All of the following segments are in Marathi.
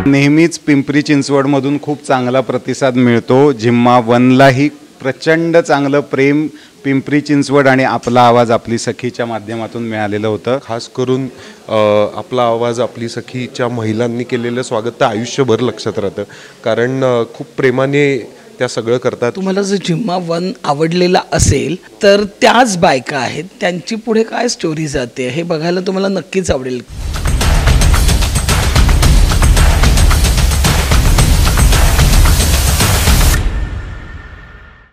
नेहमीच पिंपरी चिंचवडमधून खूप चांगला प्रतिसाद मिळतो। जिम्मा वनलाही प्रचंड चांगलं प्रेम पिंपरी चिंचवड आणि आपला आवाज आपली सखीच्या माध्यमातून मिळालेलं होतं। खास करून आपला आवाज आपली सखीच्या महिलांनी केलेलं स्वागत तर आयुष्यभर लक्षात राहतं, कारण खूप प्रेमाने त्या सगळं करतात। तुम्हाला जर जिम्मा वन आवडलेला असेल तर त्याच बायका आहेत, त्यांची पुढे काय स्टोरी जाते हे बघायला तुम्हाला नक्कीच आवडेल।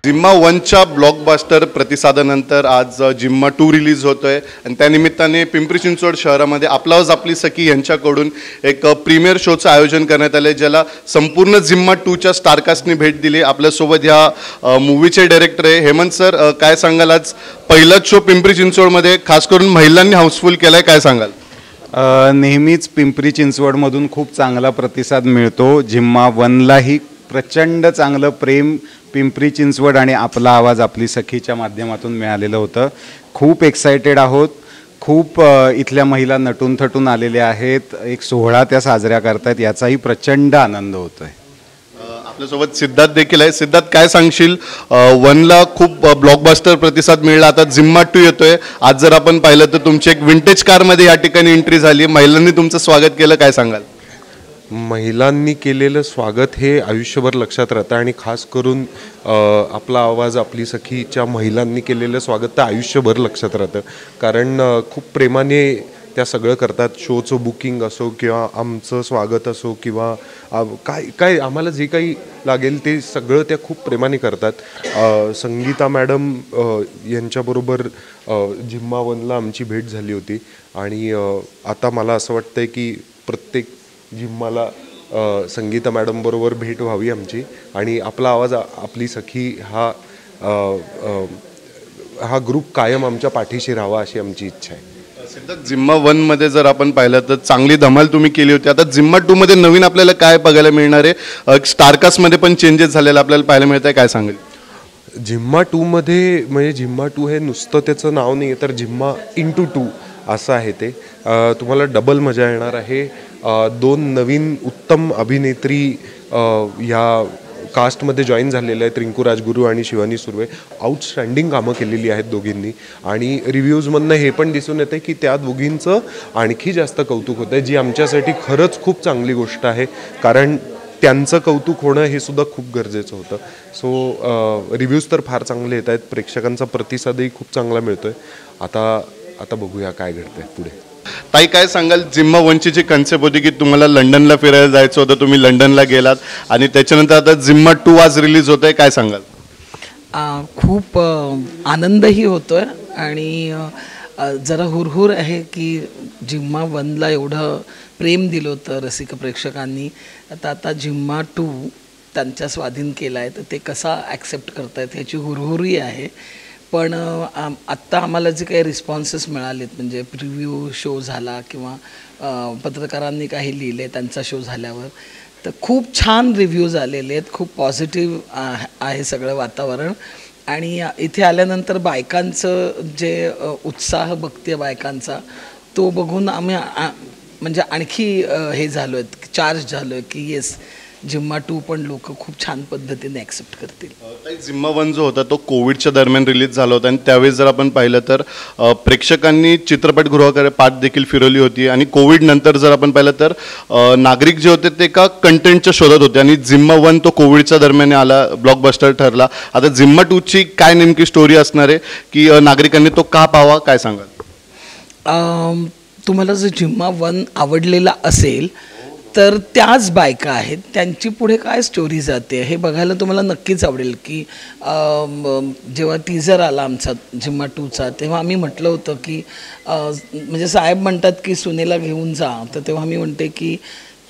जिम्मा वनच्या ब्लॉकबस्टर प्रतिसादानंतर आज जिम्मा 2 रिलीज होतोय आणि त्यानिमित्ताने पिंपरी चिंचवड शहरामध्ये आपला आवाज आपली सखी यांच्याकडून एक प्रीमियर शोचं आयोजन करण्यात आले, ज्याला संपूर्ण जिम्मा 2च्या स्टारकास्टनी भेट दिली। आपल्यासोबत ह्या मूवीचे डायरेक्टर आहे हेमंत सर, काय सांगाल? आज पहिलाच शो पिंपरी चिंचवडमध्ये खास करून महिलांनी हाऊसफुल केलाय, काय सांगाल? नेहमीच पिंपरी चिंचवडमधून खूप चांगला प्रतिसाद मिळतो। जिम्मा वनलाही प्रचंड चांगलं प्रेम पिंपरी चिंचवड आणि आपला आवाज आपली सखीच्या माध्यमातून मिळालेलं होतं। खूप एक्साइटेड आहोत, खूप इथल्या महिला नटून थटून आलेल्या आहेत, एक सोहळा त्या साजऱ्या करतायत, याचाही प्रचंड आनंद होतोय। आपल्यासोबत सिद्धार्थ देखील आहे। सिद्धार्थ, काय सांगशील? वनला खूप ब्लॉकबस्टर प्रतिसाद मिळाला, आता जिम्मा 2 येतोय। आज जर आपण पाहिलं तर तुमची एक विंटेज कारमध्ये या ठिकाणी एंट्री झाली, महिलांनी तुमचं स्वागत केलं, काय सांगाल? महिलांनी केलेलं स्वागत हे आयुष्यभर लक्षात राहतं आणि खास करून आपला आवाज आपली सखीच्या महिलांनी केलेलं स्वागत तर आयुष्यभर लक्षात राहतं, कारण खूप प्रेमाने त्या सगळं करतात। शोचं बुकिंग असो किंवा आमचं स्वागत असो किंवा काय काय आम्हाला जे काही लागेल ते सगळं त्या खूप प्रेमाने करतात। संगीता मॅडम यांच्याबरोबर जिम्मा वनला आमची भेट झाली होती आणि आता मला असं वाटतंय की प्रत्येक जिम्माला संगीता मॅडम बरोबर भेट व्हावी आमची आणि आपला आवाज आपली सखी हा ग्रुप कायम आमच्या पाठीशी राहावा अशी आमची इच्छा आहे। सिद्धार्थ, जिम्मा 1 मध्ये जर आपण पाहिलं तर चांगली धमाल तुम्ही केली होती, आता जिम्मा 2 मध्ये नवीन आपल्याला काय बघायला मिळणार आहे? स्टारकास्टमध्ये पण चेंजेस झालेला आपल्याला पाहायला मिळत आहे, काय सांगेल? जिम्मा 2 मध्ये म्हणजे जिम्मा 2 हे नुसतं त्याचं नाव नाही आहे तर जिम्मा इंटू 2 असं आहे ते। तुम्हाला डबल मजा येणार आहे। 2 नवीन उत्तम अभिनेत्री ह्या कास्टमध्ये जॉईन झालेल्या आहेत, रिंकू राजगुरू आणि शिवानी सुर्वे। आउटस्टँडिंग कामं केलेली आहेत दोघींनी आणि रिव्ह्यूजमधनं हे पण दिसून येतं की त्या दोघींचं आणखी जास्त कौतुक होतं आहे, जी आमच्यासाठी खरंच खूप चांगली गोष्ट आहे, कारण त्यांचं कौतुक होणं हे सुद्धा खूप गरजेचं होतं। सो रिव्ह्यूज तर फार चांगले येत आहेत, प्रेक्षकांचा प्रतिसादही खूप चांगला मिळतो आहे। आता बघूया काय घडतंय पुढे। ताई, काय सांगाल? जिम्मा 1ची जी कन्सेप्ट होती की तुम्हाला लंडनला फिरायला जायचं होतं, तुम्ही लंडनला गेलात आणि त्याच्यानंतर आता जिम्मा 2 आज रिलीज होत आहे, काय सांगाल? खूप आनंदही होतोय आणि जरा हुरहुर आहे की जिम्मा 1ला एवढं प्रेम दिलं होतं रसिक प्रेक्षकांनी, आता जिम्मा 2 त्यांच्या स्वाधीन केला आहे तर ते कसा ॲक्सेप्ट करतायत ह्याची हुरहुरही आहे। पण आत्ता आम्हाला जे काही रिस्पॉन्सेस मिळालेत, म्हणजे प्रिव्ह्यू शो झाला किंवा पत्रकारांनी काही लिहिले त्यांचा शो झाल्यावर, तर खूप छान रिव्ह्यूज आलेले आहेत, खूप पॉझिटिव्ह आहे सगळं वातावरण। आणि इथे आल्यानंतर बायकांचं जे उत्साह बघते बायकांचा, तो बघून आम्ही म्हणजे आणखी हे झालो आहेत, चार्ज झालो आहे की येस, जिम्मा 2 पण लोक खूप छान पद्धतीने ॲक्सेप्ट करतील। जिम्मा 1 जो होता तो कोविडच्या दरम्यान रिलीज झाला होता आणि त्यावेळेस जर आपण पाहिलं तर प्रेक्षकांनी चित्रपटगृहाकडे पाठ देखील फिरवली होती आणि कोविड नंतर जर आपण पाहिलं तर नागरिक जे होते ते एका कंटेंटच्या शोधात होते आणि जिम्मा 1 तो कोविडच्या दरम्यान आला, ब्लॉकबस्टर ठरला। आता जिम्मा 2ची काय नेमकी स्टोरी असणार आहे की नागरिकांनी तो का पाहावा, काय सांगाल? तुम्हाला जर जिम्मा 1 आवडलेला असेल तर त्याच बायका आहेत, त्यांची पुढे काय स्टोरी जाते हे बघायला तुम्हाला नक्कीच आवडेल। की जेव्हा टीझर आला आमचा जिम्मा 2चा, तेव्हा आम्ही म्हटलं होतं की म्हणजे साहेब म्हणतात की सुनेला घेऊन जा, तर तेव्हा मी म्हणते की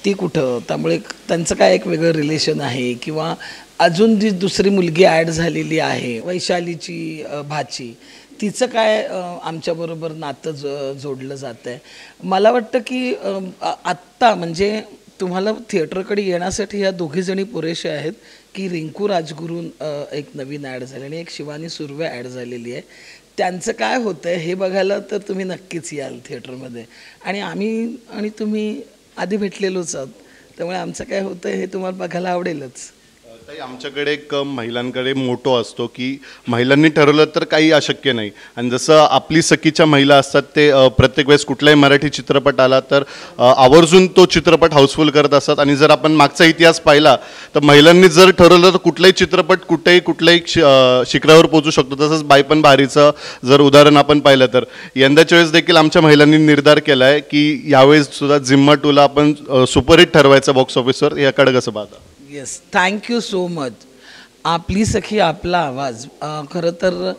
ती कुठं, त्यामुळे त्यांचं काय एक वेगळं रिलेशन आहे किंवा अजून जी दुसरी मुलगी ॲड झालेली आहे वैशालीची भाची, तिचं काय आमच्याबरोबर नातं जोडलं जातं आहे। मला वाटतं की आत्ता म्हणजे तुम्हाला थिएटरकडे येण्यासाठी ह्या दोघीजणी पुरेशा आहेत की रिंकू राजगुरू एक नवीन ॲड झाली आणि एक शिवानी सुर्वे ॲड झालेली आहे। त्यांचं काय होतं आहे हे बघायला तर तुम्ही नक्कीच याल थिएटरमध्ये, आणि आम्ही आणि तुम्ही आधी भेटलेलोच आहोत, त्यामुळे आमचं काय होतं हे तुम्हाला बघायला आवडेलच. ताई, आमच्याकडे एक महिलांकडे मोटो असतो की महिलांनी ठरवलं तर काही अशक्य नाही. आणि जसं आपली सखीच्या महिला असतात ते प्रत्येक वेळेस कुठलाही मराठी चित्रपट आला तर आवर्जून तो चित्रपट हाऊसफुल करत असतात. आणि जर आपण मागचा इतिहास पाहिला तर महिलांनी जर ठरवलं तर कुठलाही चित्रपट कुठल्याही शिखरावर पोहोचू शकतो. तसंच बाई पण भारीचं जर उदाहरण आपण पाहिलं तर यंदाच्या वेळेस देखील आमच्या महिलांनी निर्धार केला आहे की यावेळेस सुद्धा जिम्मा 2ला आपण सुपरहिट ठरवायचं बॉक्स ऑफिसवर. याकडे कसं पाहता? Yes, thank you so much. आपली सखी आपला आवाज खरं तर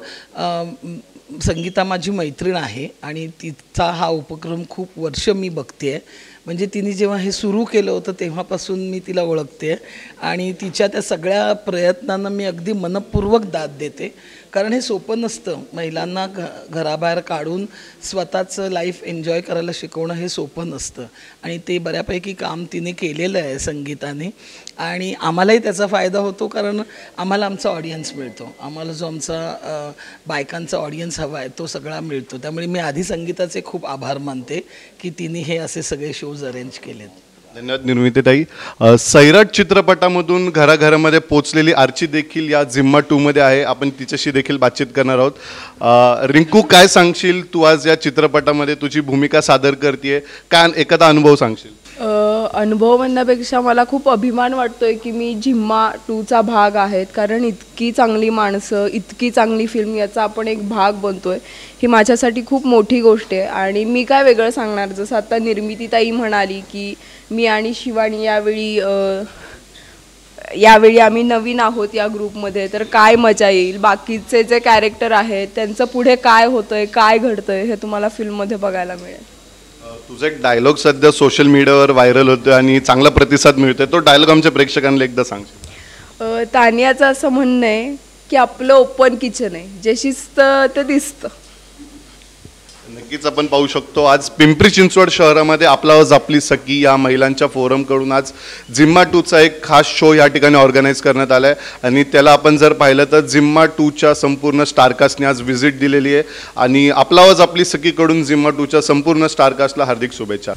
संगीता माझी मैत्रीण आहे आणि तिचा हा उपक्रम खूप वर्ष मी बघते आहे. म्हणजे तिने जेव्हा हे सुरू केलं होतं तेव्हापासून मी तिला ओळखते आणि तिच्या त्या सगळ्या प्रयत्नांना मी अगदी मनपूर्वक दाद देते. कारण हे सोपं नसतं. महिलांना घराबाहेर काढून स्वतःचं लाईफ एन्जॉय करायला शिकवणं हे सोपं नसतं आणि ते बऱ्यापैकी काम तिने केलेलं आहे संगीताने. आणि आम्हालाही त्याचा फायदा होतो कारण आम्हाला आमचा ऑडियन्स मिळतो. आम्हाला जो आमचा बायकांचा ऑडियन्स हवा आहे तो सगळा मिळतो. त्यामुळे मी आधी संगीताचे खूप आभार मानते की तिने हे असे सगळे शोज अरेंज केलेत. धन्यवाद निर्मितीताई. सैराट चित्रपटामधून घराघरामध्ये पोचलेली आर्ची देखील या जिम्मा 2मध्ये आहे. आपण तिच्याशी देखील बातचीत करणार आहोत. रिंकू, काय सांगशील तू आज या चित्रपटामध्ये तुझी भूमिका सादर करतेय? काय एखादा अनुभव सांगशील? अनुभव म्हणण्यापेक्षा मला खूप अभिमान वाटतोय की मी जिम्मा 2चा भाग आहे. कारण इतकी चांगली माणसं, इतकी चांगली फिल्म याचा आपण एक भाग बनतोय ही माझ्यासाठी खूप मोठी गोष्ट आहे. आणि मी काय वेगळं सांगणार, जसं आता निर्मितीताई म्हणाली की मी आणि शिवानी यावेळी आम्ही नवीन आहोत या ग्रुपमध्ये, तर काय मजा येईल. बाकीचे जे कॅरेक्टर आहेत त्यांचं पुढे काय होतंय, काय घडतंय हे तुम्हाला फिल्ममध्ये बघायला मिळेल. तुझा एक डायलॉग सध्या सोशल मीडियावर व्हायरल होतोय आणि चांगला प्रतिसाद मिळतोय. तो डायलॉग आमच्या प्रेक्षकांना एकदा सांगशील? तानियाचं असं म्हणणं आहे की आपलं ओपन किचन आहे, जे शिजतं ते दिसतं. नक्कीच आपण पाहू शकतो आज पिंपरी चिंचवड शहरामध्ये आपला आवाज आपली सखी या महिलांच्या फोरमकडून आज जिम्मा 2चा एक खास शो या ठिकाणी ऑर्गनाईज करण्यात आला आहे. आणि त्याला आपण जर पाहिलं तर जिम्मा 2च्या संपूर्ण स्टारकास्टने आज व्हिजिट दिलेली आहे. आणि आपला आवाज आपली सखीकडून जिम्मा 2च्या संपूर्ण स्टारकास्टला हार्दिक शुभेच्छा.